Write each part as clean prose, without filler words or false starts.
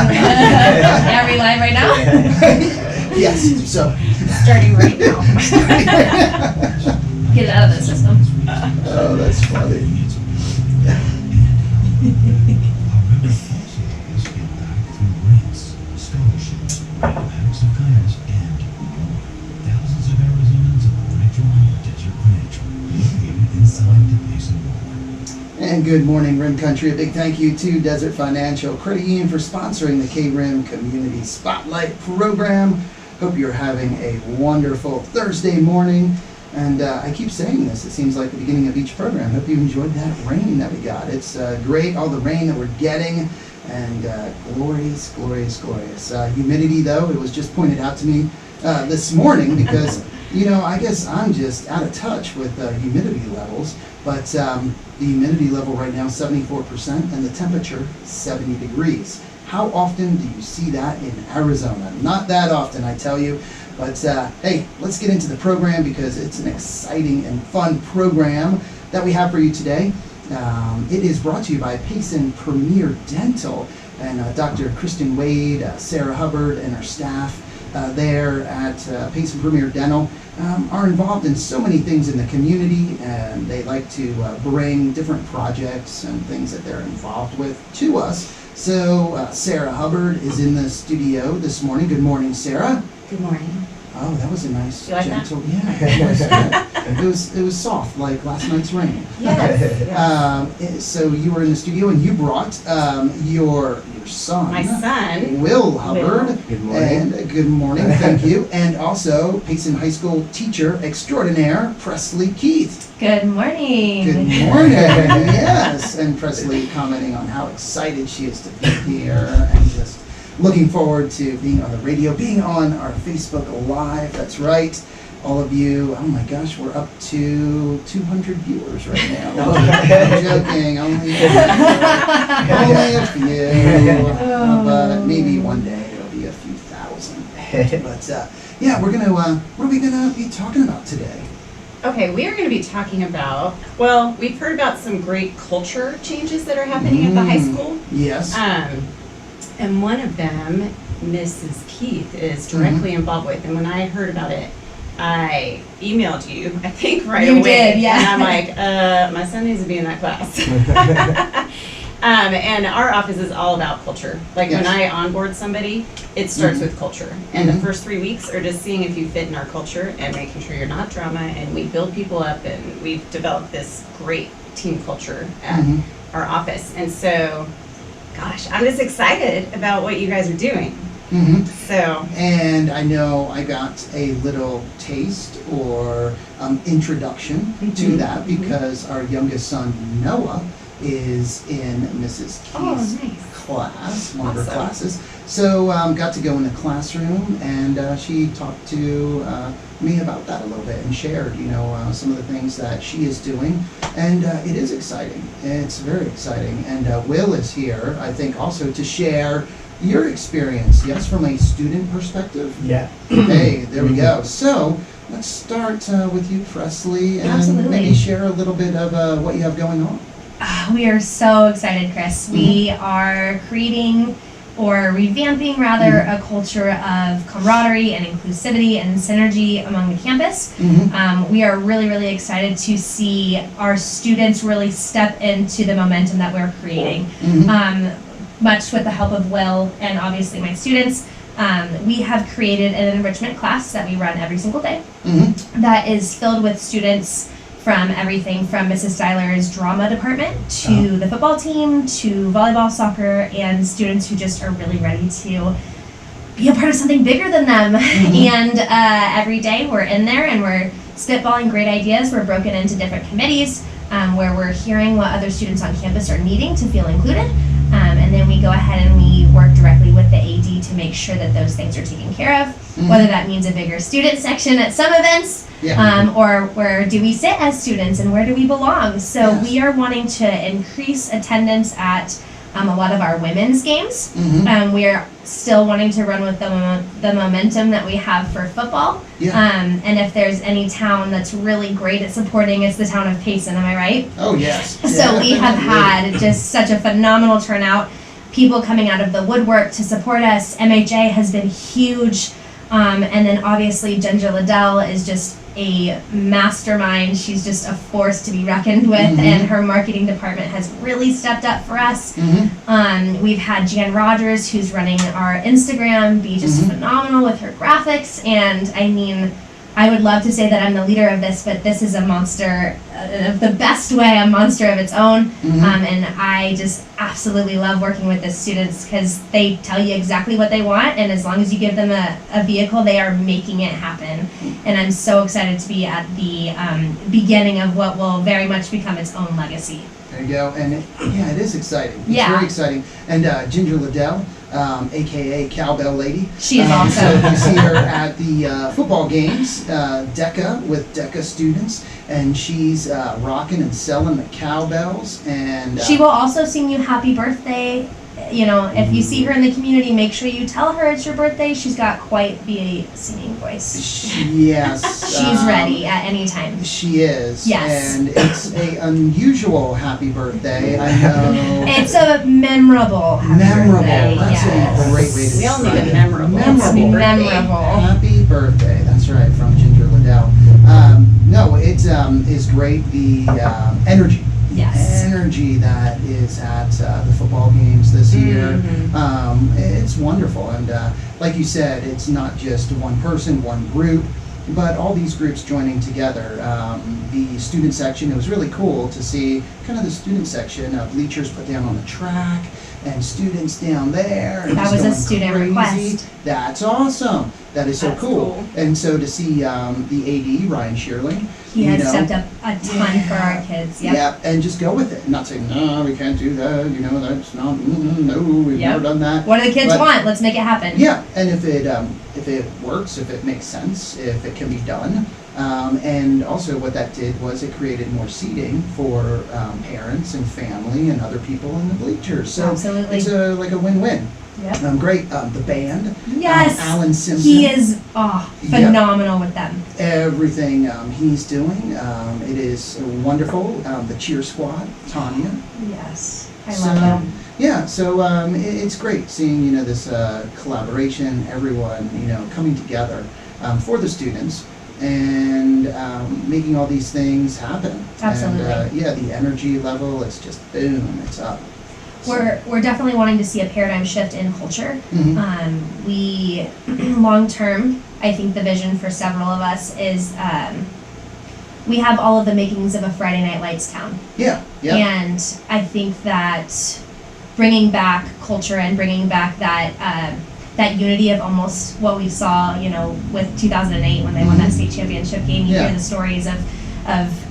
Are we live right now? Yes, so. Starting right now. Get it out of the system. Oh, that's funny. And good morning, RIM Country. A big thank you to Desert Financial Credit Union for sponsoring the KRIM Community Spotlight Program. Hope you're having a wonderful Thursday morning. And I keep saying this, it seems like the beginning of each program. Hope you enjoyed that rain that we got. It's great, all the rain that we're getting, and glorious, glorious, glorious. Humidity, though, it was just pointed out to me this morning because, you know, I guess I'm just out of touch with humidity levels. But the humidity level right now is 74% and the temperature 70 degrees. How often do you see that in Arizona? Not that often, I tell you. But hey, let's get into the program because it's an exciting and fun program that we have for you today. It is brought to you by Payson Premier Dental and Dr. Kristen Wade, Sarah Hubbard, and our staff there at Payson Premier Dental are involved in so many things in the community, and they like to bring different projects and things that they're involved with to us. So Sarah Hubbard is in the studio this morning. Good morning, Sarah. Good morning. Oh, that was a nice, you like gentle, that? Yeah, it was soft, like last night's rain. Yes. So you were in the studio and you brought your son. My son. Will Hubbard. Will. Good morning. And good morning, thank you. And also Payson High School teacher extraordinaire, Presli Keith. Good morning. Good morning, yes. And Presli commenting on how excited she is to be here and just looking forward to being on the radio, being on our Facebook Live. That's right. All of you, oh my gosh, we're up to 200 viewers right now. I'm joking, only a few. But maybe one day it'll be a few thousand. But yeah, we're gonna, what are we gonna be talking about today? Okay, we are going to be talking about, well, we've heard about some great culture changes that are happening at the high school. Yes. And one of them, Mrs. Keith is directly involved with. And when I heard about it, I emailed you, I think right away. You did, yeah. And I'm like, my son needs to be in that class. And our office is all about culture. Like Yes. when I onboard somebody, it starts with culture. And the first 3 weeks are just seeing if you fit in our culture and making sure you're not drama. And we build people up, and we've developed this great team culture at our office. And so, gosh, I'm just excited about what you guys are doing. So. And I know I got a little taste or introduction to that because our youngest son, Noah, is in Mrs. Keith's class, one of her classes. So got to go in the classroom, and she talked to me about that a little bit and shared, you know, some of the things that she is doing. And it is exciting. It's very exciting. And Will is here, I think, also to share your experience, yes, from a student perspective? Yeah. Hey, there we go. So let's start with you, Presli, and Absolutely. maybe share a little bit of what you have going on. We are so excited, Chris. We are creating or revamping rather a culture of camaraderie and inclusivity and synergy among the campus. We are really, really excited to see our students really step into the momentum that we're creating. Much with the help of Will and obviously my students, we have created an enrichment class that we run every single day that is filled with students from everything from Mrs. Styler's drama department to the football team to volleyball, soccer, and students who just are really ready to be a part of something bigger than them. And every day we're in there and we're spitballing great ideas. We're broken into different committees where we're hearing what other students on campus are needing to feel included. And then we go ahead and we work directly with the AD to make sure that those things are taken care of, whether that means a bigger student section at some events, or where do we sit as students and where do we belong. So we are wanting to increase attendance at a lot of our women's games. We are still wanting to run with the momentum that we have for football. And if there's any town that's really great at supporting, it's the town of Payson, am I right? Oh, yes. So we have had just such a phenomenal turnout people coming out of the woodwork to support us. MHA has been huge. And then obviously Ginger Liddell is just a mastermind. She's just a force to be reckoned with, and her marketing department has really stepped up for us. We've had Jan Rogers, who's running our Instagram, be just phenomenal with her graphics. And I mean, I would love to say that I'm the leader of this, but this is a monster, the best way, a monster of its own. And I just absolutely love working with the students because they tell you exactly what they want, and as long as you give them a vehicle, they are making it happen. And I'm so excited to be at the beginning of what will very much become its own legacy. There you go. And it is exciting. It's very exciting. And Ginger Liddell, aka Cowbell Lady. She is awesome. So you see her at the football games, DECA with DECA students, and she's rocking and selling the cowbells. And she will also sing you happy birthday. You know, if you see her in the community, make sure you tell her it's your birthday. She's got quite the singing voice. Yes. She's ready at any time. She is. Yes. And it's a unusual happy birthday. I know. It's a memorable happy birthday. That's a great way to We all describe need a it. memorable. Memorable. Happy birthday. That's right, from Ginger Liddell. No, it is great. The energy. Yes. Energy that is at the football games this year. It's wonderful. And like you said, it's not just one person, one group, but all these groups joining together. The student section, it was really cool to see kind of the student section of bleachers put down on the track and students down there. And That just was a going student crazy. request. That's awesome. That is so That's cool. cool. And so to see the AD, Ryan Shearling, He has you know, stepped up a ton for our kids. Yep. yeah, and just go with it. Not saying, no, we can't do that, you know, that's not, no, we've Yep. never done that. What do the kids But- want? Let's make it happen. Yeah, and if it works, if it makes sense, if it can be done, and also what that did was it created more seating for parents and family and other people in the bleachers. So Absolutely. it's like a win-win. Yep. Great. The band. Yes. Alan Simpson. He is phenomenal with them. Everything he's doing, it is wonderful. The cheer squad, Tanya. Yes. I So, love them. Yeah, so it's great seeing this collaboration, everyone coming together for the students and making all these things happen. Absolutely. And the energy level, it's just boom, it's up. We're definitely wanting to see a paradigm shift in culture. Mhm. We long term, I think the vision for several of us is we have all of the makings of a Friday Night Lights town. Yeah. And I think that bringing back culture and bringing back that that unity of almost what we saw, with 2008 when they won that state championship game. You hear the stories of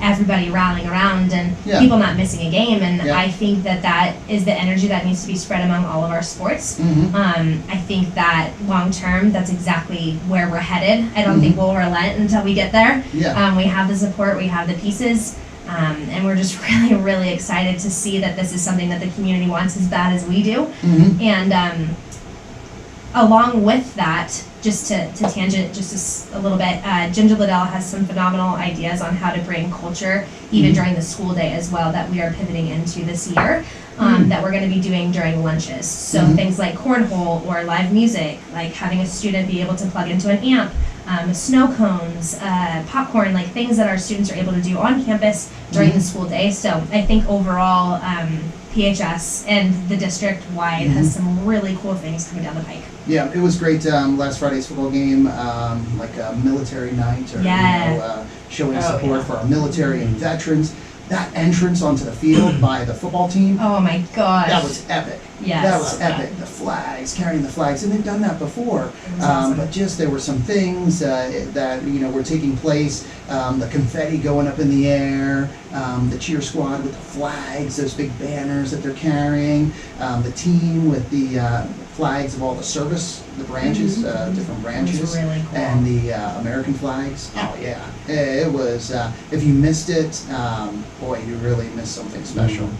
everybody rallying around and people not missing a game. And I think that is the energy that needs to be spread among all of our sports. I think that long term, that's exactly where we're headed. I don't think we'll relent until we get there. We have the support, we have the pieces. And we're just really, really excited to see that this is something that the community wants as bad as we do. And along with that, just to tangent just a little bit, Ginger Liddell has some phenomenal ideas on how to bring culture even during the school day as well that we are pivoting into this year, that we're going to be doing during lunches. So things like cornhole or live music, like having a student be able to plug into an amp, snow cones, popcorn, like things that our students are able to do on campus during the school day. So I think overall, PHS and the district wide has some really cool things coming down the pike. Yeah, it was great. Last Friday's football game, like a military night, or showing support for our military and veterans. That entrance onto the field by the football team. Oh my gosh. That was epic. Yes. That was epic. The flags, carrying the flags, and they've done that before. Awesome. But just there were some things that were taking place. The confetti going up in the air, the cheer squad with the flags, those big banners that they're carrying, the team with the flags of all the service, the branches, different branches, It was really cool. and the American flags. Oh yeah, it was. If you missed it, boy, you really missed something special.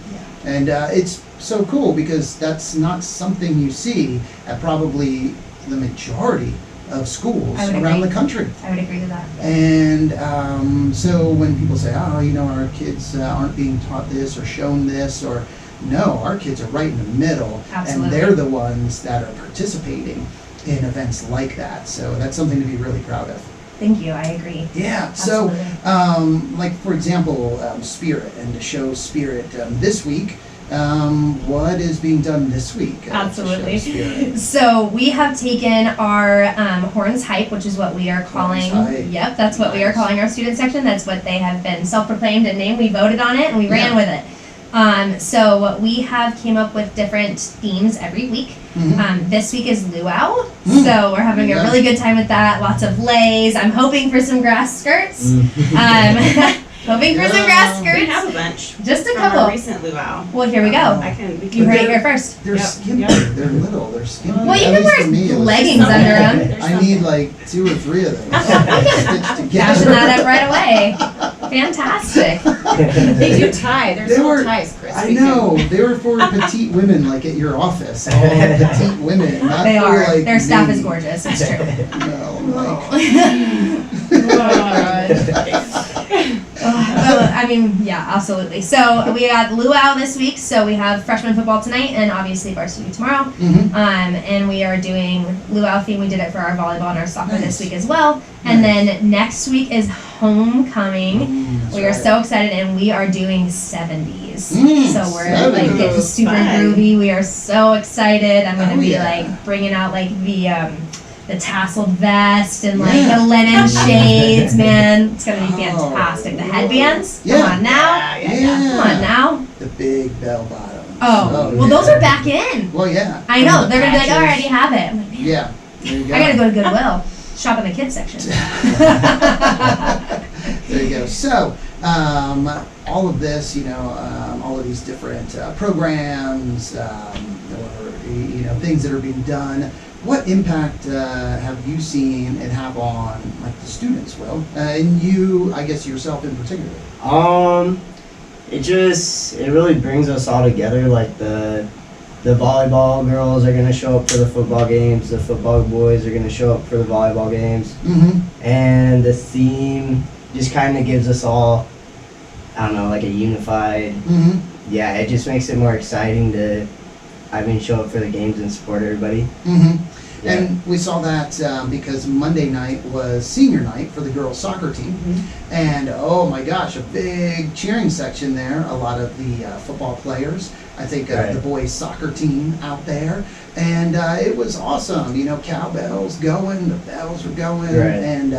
And it's so cool because that's not something you see at probably the majority of schools around the country. I would agree with that. And so when people say, our kids aren't being taught this or shown this, or No, our kids are right in the middle, Absolutely. and they're the ones that are participating in events like that. So that's something to be really proud of. Thank you. I agree. Yeah. Absolutely. So, like for example, spirit, and to show spirit this week. What is being done this week? Absolutely. To show spirit? So we have taken our Horns Hype, which is what we are calling. Horns Hype. Yep, that's what we are Nice. calling our student section. That's what they have been self-proclaimed and named. We voted on it and we ran Yeah. with it. So we have came up with different themes every week. Mhm. This week is luau, Mm. so we're having Yeah. a really good time with that. Lots of leis. I'm hoping for some grass skirts. Hoping for some grass We skirts. have a bunch Just a from our couple. recent luau. Well, here we go. Oh. You heard it here first. They're Yep. skimpy. Yep. They're little. They're skimpy. Well, you At can least for me, wear it was- leggings under them. There's I need like 2 or 3 of those stitched together. Fashion that up right away. Fantastic. They do tie. There's They still were- ties, Chris. I We can- know. They were for petite women, like at your office. All petite women. Not They for, are. Like, Their staff is me. gorgeous. It's true. No, I mean, yeah, absolutely. So we got luau this week. So we have freshman football tonight and obviously varsity tomorrow. Mhm. And we are doing luau theme. We did it for our volleyball and our soccer Nice. this week as well. And Nice. then next week is homecoming. That's We are right. so excited, and we are doing 70s. Mm, So we're like 70s. getting super Fun. groovy. We are so excited. I'm gonna Oh, be yeah. like bringing out like the tasseled vest and like Yeah. the linen shades. Man, it's gonna be Oh, fantastic. The headbands. yeah. Come on now. Yeah. Come on now. The big bell bottoms. Oh, well, yeah. those are back in. Well, yeah. I know. And They're gonna be like, patches. oh, I already have it. I'm like, man, Yeah. There you go. I gotta go to Goodwill. Shop in the kids section. There you go. So, all of this, all of these different programs, or things that are being done. What impact have you seen it have on like the students, Will, and you, I guess yourself in particular? It really brings us all together. Like the volleyball girls are gonna show up for the football games. The football boys are gonna show up for the volleyball games. Mm-hmm. And the theme just kind of gives us all, I don't know, like a unified. Mm-hmm. Yeah, it just makes it more exciting to, show up for the games and support everybody. Mm-hmm. Yeah. And we saw that because Monday night was senior night for the girls soccer team. Mm-hmm. And oh my gosh, a big cheering section there. A lot of the football players. I think Right. the boys soccer team out there. And it was awesome. Cowbells going, the bells were going. Right. And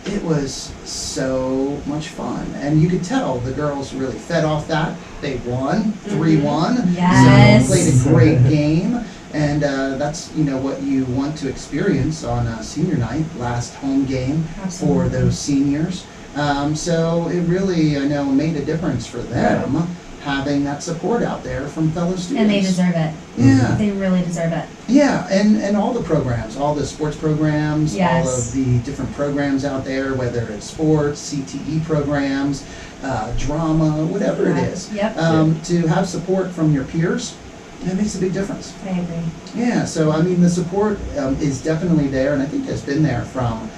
it was so much fun. And you could tell the girls really fed off that. They won 3-1. Yes. So played a great game. And that's what you want to experience on senior night, last home game Absolutely. for those seniors. So it really, I know, made a difference for them having that support out there from fellow students. And they deserve it. Yeah, They really deserve it. yeah, and all the programs, all the sports programs, Yes. all of the different programs out there, whether it's sports, CTE programs, drama, whatever it is. Yep. To have support from your peers, that makes a big difference. I agree. Yeah, so the support is definitely there, and I think has been there from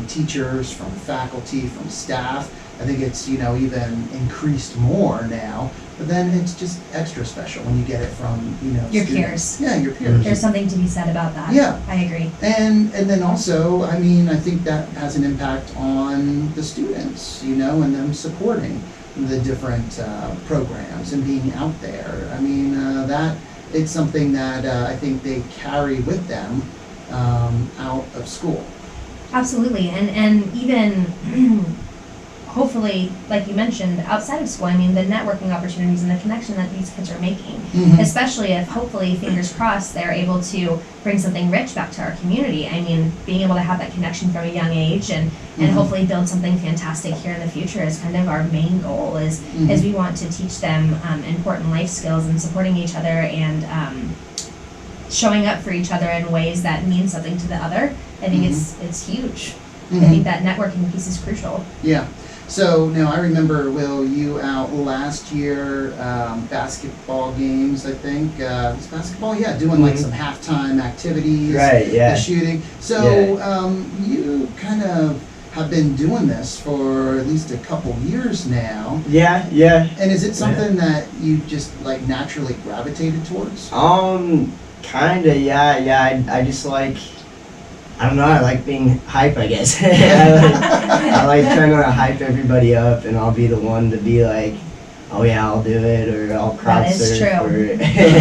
teachers, from faculty, from staff. I think it's even increased more now, but then it's just extra special when you get it from Your students. peers. Yeah, your peers. There's something to be said about that. Yeah. I agree. And then also, I think that has an impact on the students, and them supporting the different programs and being out there. That it's something that I think they carry with them out of school. Absolutely. And even hopefully, like you mentioned, outside of school, the networking opportunities and the connection that these kids are making, Mhm. especially if hopefully, fingers crossed, they're able to bring something rich back to our community. Being able to have that connection from a young age and Mhm. hopefully build something fantastic here in the future is kind of our main goal is Mhm. we want to teach them important life skills and supporting each other and showing up for each other in ways that mean something to the other. I think it's huge. I Mhm. think that networking piece is crucial. Yeah. So now I remember, Will, you out last year, basketball games, I think. Was basketball? Yeah, doing like some halftime activities. Right, yeah. The shooting. So you kind of have been doing this for at least a couple years now. Yeah. And is it something that you just like naturally gravitated towards? Kinda, yeah. I just like, I don't know, I like being hype, I guess. I like trying to hype everybody up, and I'll be the one to be like, oh yeah, I'll do it, or I'll crowd That is surf, true. or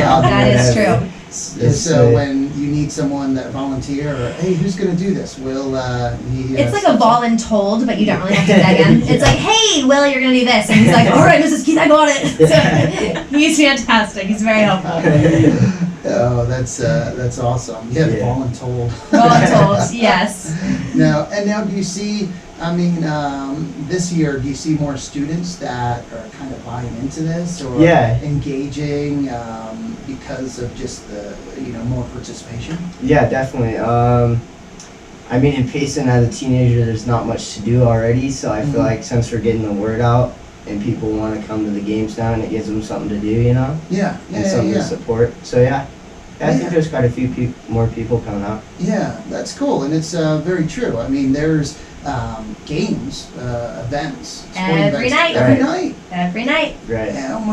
I'll do That is whatever. true. So when you need someone that volunteer, or hey, who's gonna do this? It's like a voluntold, but you don't really have to beg him. It's like, hey, Will, you're gonna do this, and he's like, all right, Mrs. Keith, I got it. So, he's fantastic. He's very helpful. Oh, that's awesome. Yeah, the voluntold. Voluntold, yes. Now do you see? I mean, this year, do you see more students that are kind of buying into this or engaging because of just the more participation? Yeah, definitely. I mean, in Payson as a teenager, there's not much to do already, so I feel like since we're getting the word out and people want to come to the games now, and it gives them something to do, Yeah. and something to support. So I think there's quite a few more people coming out. Yeah, that's cool, and it's very true. I mean, there's games, events, sporting Every events, night. every night. Right. And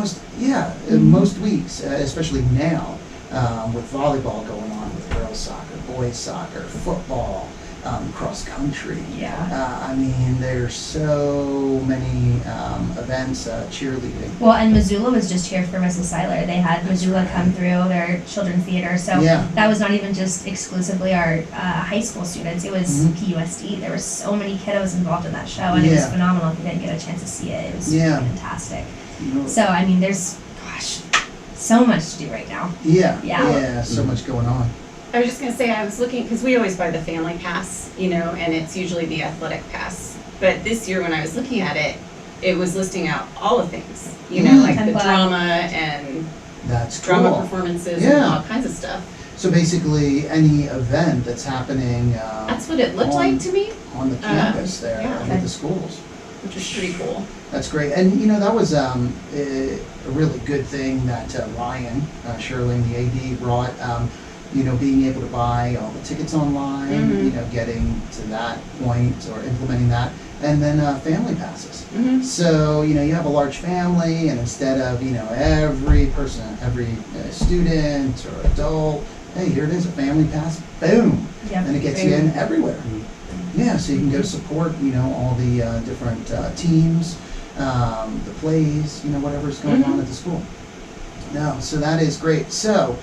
most weeks, especially now, with volleyball going on, with girls soccer, boys soccer, football, cross country. Yeah. I mean, there's so many events, cheerleading. Well, and Missoula was just here for Mrs. Seiler. They had Missoula come through their children's theater. So that was not even just exclusively our high school students. It was PUSD. There were so many kiddos involved in that show, and it was phenomenal. If you didn't get a chance to see it, it was fantastic. So, I mean, there's, so much to do right now. Yeah, so much going on. I was just going to say, I was looking, because we always buy the family pass, and it's usually the athletic pass. But this year when I was looking at it, it was listing out all the things, like the drama and drama performances and all kinds of stuff. So basically, any event that's happening. That's what it looked like to me. On the campus there, with the schools. Which is pretty cool. That's great. And, that was a really good thing that Ryan Sherling, the AD, brought. Being able to buy all the tickets online, getting to that point or implementing that, and then family passes. So, you have a large family, and instead of, every person, every student or adult, hey, here it is, a family pass, boom, and it gets you in everywhere. Yeah, so you can go support, all the different teams, the plays, whatever's going on at the school. No, so that is great. So,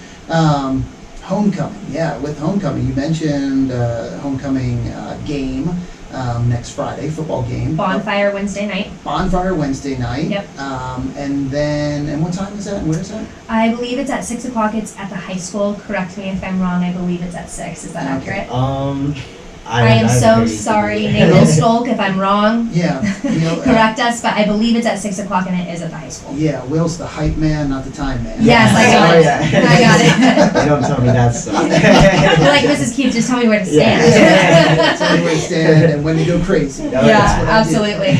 homecoming, with homecoming, you mentioned homecoming game next Friday, football game. Bonfire Wednesday night. Yep. And what time is that and where is that? I believe it's at 6 o'clock. It's at the high school. Correct me if I'm wrong. I believe it's at 6. Is that accurate? I am so sorry, Nathan Stolk, if I'm wrong. Correct us, but I believe it's at 6 o'clock and it is at the high school. Yeah, Will's the hype man, not the time man. Yes, I got it. I got it. You don't tell me that stuff. You're like, Mrs. Keith, just tell me where to stand. Tell me where to stand and when to go crazy. Yeah, absolutely.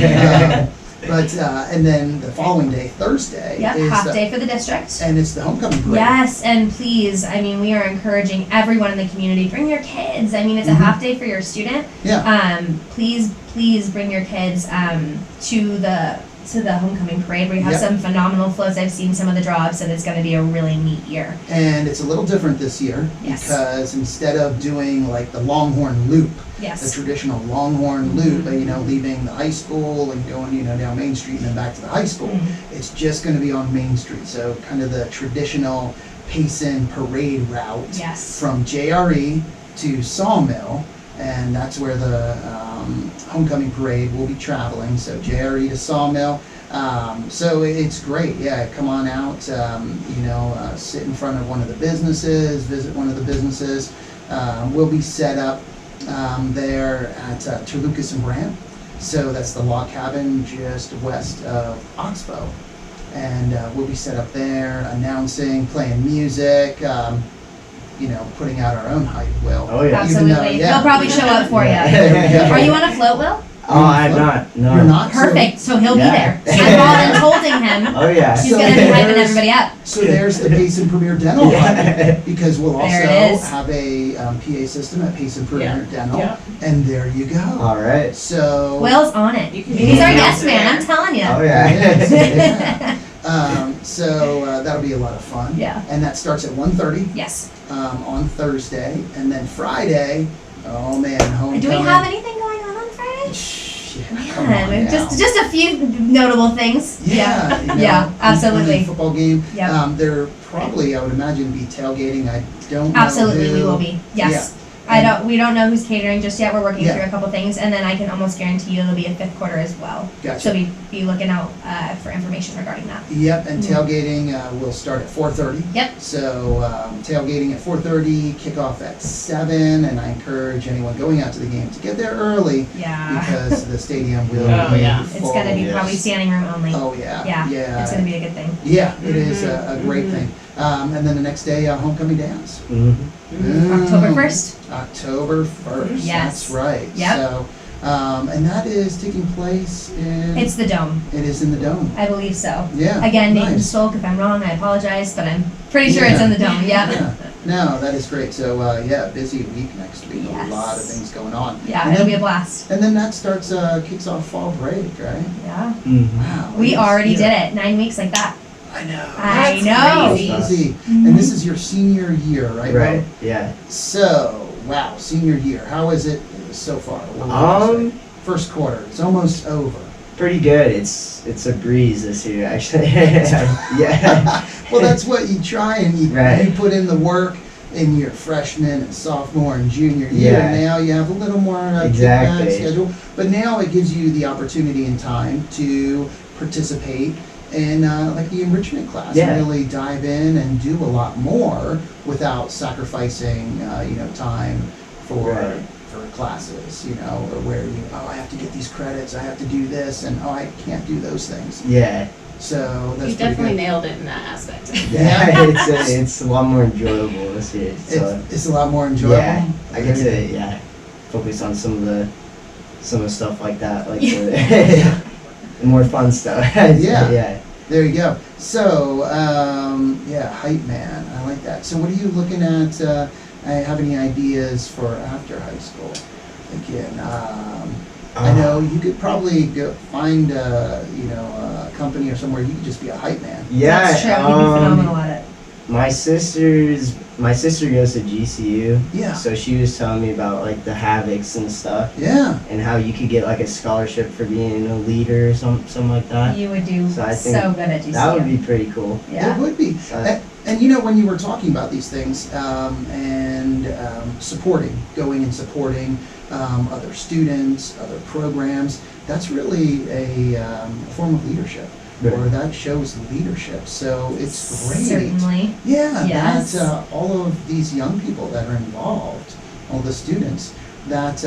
And then the following day, Thursday. Yep, half day for the district. And it's the homecoming parade. Yes, and please, we are encouraging everyone in the community, bring your kids. It's a half day for your student. Please bring your kids to the homecoming parade. We have some phenomenal floats. I've seen some of the drops, and it's going to be a really neat year. And it's a little different this year because instead of doing like the Longhorn Loop, the traditional Longhorn Loop, leaving the high school and going, down Main Street and then back to the high school, it's just going to be on Main Street. So kind of the traditional Payson parade route from JRE to Sawmill, and that's where the homecoming parade will be traveling. So JRE to Sawmill. So it's great. Come on out. Sit in front of one of the businesses, visit one of the businesses. We'll be set up there at Terlucas and Brant. So that's the log cabin just west of Oxbow. And we'll be set up there, announcing, playing music, putting out our own hype, Will. Oh, yeah. Absolutely. They'll probably show up for you. Are you on a float, Will? Oh, I'm not. No. You're not? Perfect. So he'll Yeah. be there. I called and told him. Oh yeah. He's So gonna be hyping there's- everybody up. So there's the Payson Premier Dental Yeah. one, because we'll also There it is. have a PA system at Payson Premier Dental, Yeah. and there you go. All right. So Will's on it. You can He's our be yes out man. there. I'm telling you. Oh yeah. so that'll be a lot of fun. Yeah. And that starts at 1:30 Yes. on Thursday, and then Friday. Oh man, homecoming. Do we have anything going on Friday? Shh, yeah, come on Man, now. just a few notable things. Yeah, you know, Yeah, absolutely. Women's football game. Yep. There probably, I would imagine, be tailgating. I don't know. Absolutely, who. we will be. Yes. We don't know who's catering just yet. We're working Yeah. through a couple things, and then I can almost guarantee you it'll be a fifth quarter as well. Gotcha. So be looking out for information regarding that. Yep, and tailgating will start at 4:30. Yep. So tailgating at 4:30, kickoff at 7, and I encourage anyone going out to the game to get there early Yeah. because the stadium will Oh, be yeah. full. It's gonna be Yes. probably standing room only. Oh yeah. Yeah. Yeah. It's gonna be a good thing. Yeah, it is a great thing. And then the next day, homecoming dance. Mhm. October 1st. October 1st. Yes. That's right. Yep. So, and that is taking place in. It's the Dome. It is in the Dome. I believe so. Yeah. Again, Nathan nice. spoke. If I'm wrong, I apologize, but I'm pretty sure it's Yeah. in the Dome. Yeah. Yeah. No, that is great. So, busy week next week. Yes. A lot of things going on. Yeah, And it'll be then, a blast. and then that starts, kicks off fall break, right? Yeah. Mhm. Wow. We it's already here. did it. 9 weeks like that. I know. I That's know. crazy. Easy. And this is your senior year, right? Right. Bo? Yeah. So, wow, senior year. How is it so far? What would you say? First quarter. It's almost over. Pretty good. It's a breeze this year, actually. Yeah. Well, that's what you try, and you Right. put in the work in your freshman and sophomore and junior year. Yeah. Now you have a little more Exactly. kickback schedule, but now it gives you the opportunity and time to participate in like the enrichment class Yeah. and really dive in and do a lot more without sacrificing time for Right. for classes, or where I have to get these credits, I have to do this, and I can't do those things. Yeah. So that's You pretty definitely good. nailed it in that aspect. Yeah. It's a lot more enjoyable this year. So It's a lot more enjoyable. yeah, I get to focus on some of the stuff like that, like the more fun stuff. Yeah. Yeah. There you go. So, hype man. I like that. So what are you looking at? Have any ideas for after high school? Again, I know you could probably go find a company or somewhere you could just be a hype man. Yeah. That's true. He'd be phenomenal at it. My sister goes to GCU. Yeah. So she was telling me about like the Havocs and stuff, Yeah. and how you could get like a scholarship for being a leader or something like that. You would do So I think so good at GCU. That would be pretty cool. Yeah. It would be. Uh, And when you were talking about these things and going and supporting other students, other programs, that's really a form of leadership. Right. Or that shows leadership. So it's great. Certainly. Yeah, Yes. that all of these young people that are involved, all the students, that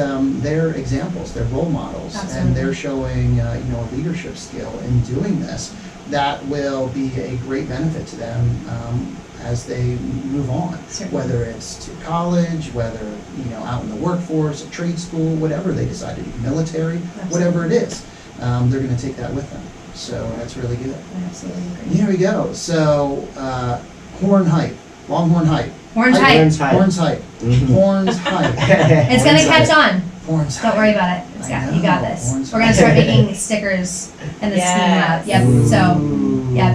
they're examples, they're role models, Absolutely. and they're showing a leadership skill in doing this. That will be a great benefit to them as they move on, Certainly. whether it's to college, whether out in the workforce, a trade school, whatever they decide to do, military, whatever it is, they're going to take that with them. So that's really good. I absolutely agree. Here we go. So, horn hype, Longhorn hype. Horns Hype. hype. Horns hype. Horns hype. Mhm. Horns hype. It's gonna Horns catch hype. on. Horns hype. Don't worry about it. I You got know. this. Horns We're gonna hype. start making stickers in the Yes. scheme lab. Yep. Ooh. So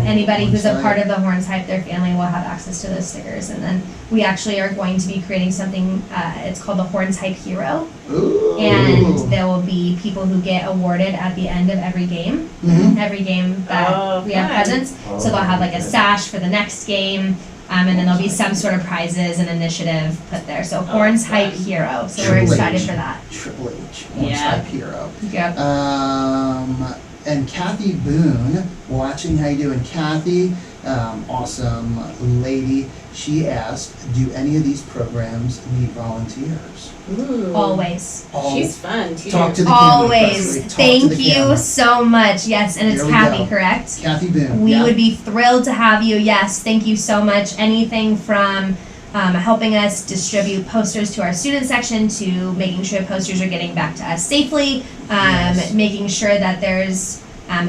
anybody who's a Horns part hype. of the Horns Hype, their family will have access to those stickers. And then we actually are going to be creating something. It's called the Horns Hype Hero, Ooh. and there will be people who get awarded at the end of every game. Mhm. Every game that Oh, we have fun. presents. So they'll have like a sash for the next game. And then there'll be some sort of prizes and initiative put there. So Horns Hype fun. Hero. So we're Triple excited H. for that. Triple H. Horns Yeah. hype hero. Yep. And Kathy Boone, watching, how you doing, Kathy? Awesome lady. She asked, do any of these programs need volunteers? Ooh. Always. She's fun too. Talk to the camera, Always. Presli. Talk to Thank the you camera. so much. Yes, and it's There we Kathy, go. correct? Kathy Boone. We yeah. would be thrilled to have you. Yes, thank you so much. Anything from helping us distribute posters to our student section, to making sure posters are getting back to us safely, Yes. making sure that there's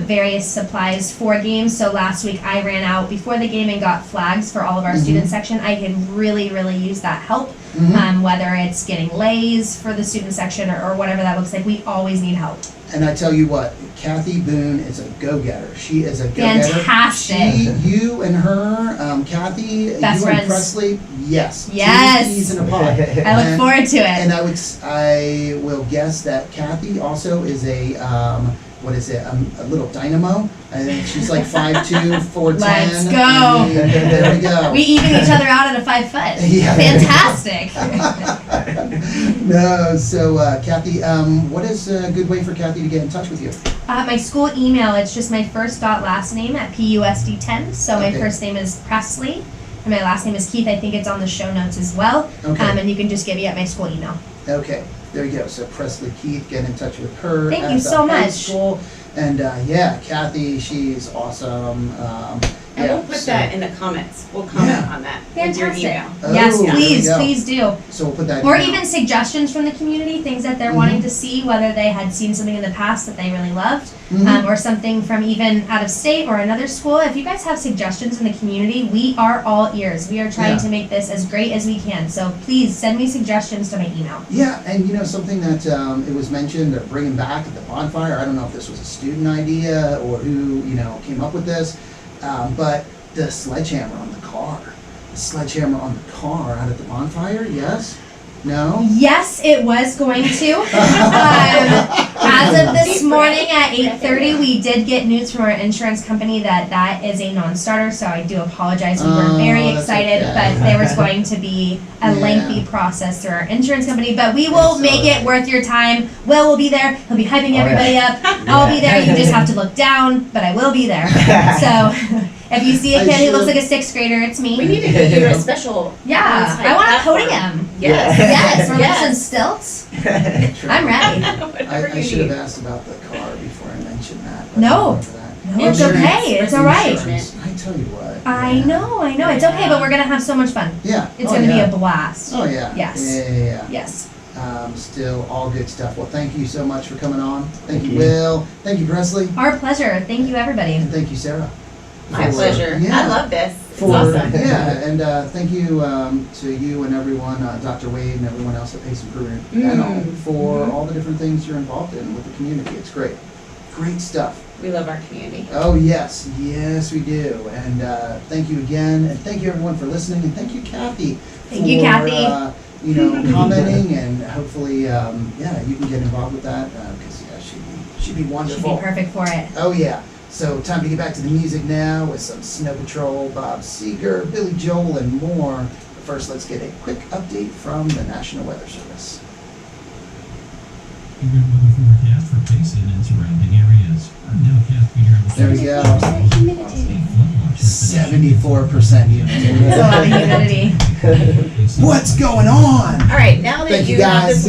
various supplies for games. So last week I ran out before the game and got flags for all of our student section. I can really use that help, whether it's getting lays for the student section or whatever that looks like. We always need help. And I tell you what, Kathy Boone is a go-getter. She is a go-getter. Fantastic. You and her, Kathy, Best you friends. and Presli, yes. Yes. 2 peas in a pod. I look forward to it. And I will guess that Kathy also is a a little dynamo. I think she's like 5'2", 4'10". Let's go. I mean, there we go. We even each other out at a 5 foot. Yeah. Fantastic. No, so Kathy, what is a good way for Kathy to get in touch with you? My school email, it's just my first dot last name at PUSD10. So my Okay. first name is Presli, and my last name is Keith. I think it's on the show notes as well. Okay. And you can just get me at my school email. Okay, there you go. So Presli Keith, get in touch with her. Thank at you the so high much. School. And yeah, Kathy, she's awesome. And yeah, we'll put so- that in the comments. We'll comment Yeah. on that with your Fantastic. email. Oh, Yes, there please, we go. please do. So we'll put that. Or down. even suggestions from the community, things that they're wanting to see, whether they had seen something in the past that they really loved, or something from even out of state or another school. If you guys have suggestions in the community, we are all ears. We are trying Yeah. to make this as great as we can. So please send me suggestions to my email. Yeah, and you know something that it was mentioned of bringing back at the bonfire. I don't know if this was a student idea or who came up with this, but the sledgehammer on the car, out at the bonfire. Yes, no. Yes, it was going to. As of this morning at 8:30, we did get news from our insurance company that is a non-starter. So I do apologize. We were very Oh, that's excited, okay. but there was going to be a Yeah. lengthy process through our insurance company. But we will It's make alright. it worth your time. Will will be there. He'll be hyping Oh, everybody yeah. up. I'll be there. You just have to look down, but I will be there. So if you see a I kid who looks should- like a 6th grader, it's me. We need to get you a special. Yeah, on-site I want a platform. podium. Yes. Yes, we're Yes. some stilts. I'm ready. Whatever I you should need. have asked about the car before I mentioned that. but No. I don't remember that. No, it's Insurance. okay. It's all right. Insurance. I tell you what. I yeah. know. It's okay, but we're gonna have so much fun. Yeah. It's Oh, gonna be yeah. a blast. Oh yeah. Yes. Yeah. Yes. Still all good stuff. Well, thank you so much for coming on. Thank you, you. Will. Thank you, Presli. Our pleasure. Thank you, everybody. And thank you, Sarah. My for- pleasure. Yeah. I love this. It's For, awesome. yeah, and thank you to you and everyone, Dr. Wade and everyone else at Payson Premier Dental for all the different things you're involved in with the community. It's great. Great stuff. We love our community. Oh, yes. Yes, we do. And thank you again. And thank you, everyone, for listening. And thank you, Kathy. Thank you, Kathy. Commenting. And hopefully, you can get involved with that. Because, she'd be Should wonderful. be perfect for it. Oh, yeah. So, time to get back to the music now with some Snow Patrol, Bob Seger, Billy Joel, and more. But first, let's get a quick update from the National Weather Service. A good weather forecast for Payson and surrounding areas. Nowcast meteorology. There we go. 70% humidity. A flood watch has been issued. 74% humidity. It's a lot of humidity. What's going on? All right, now that Thank you, you have guys. this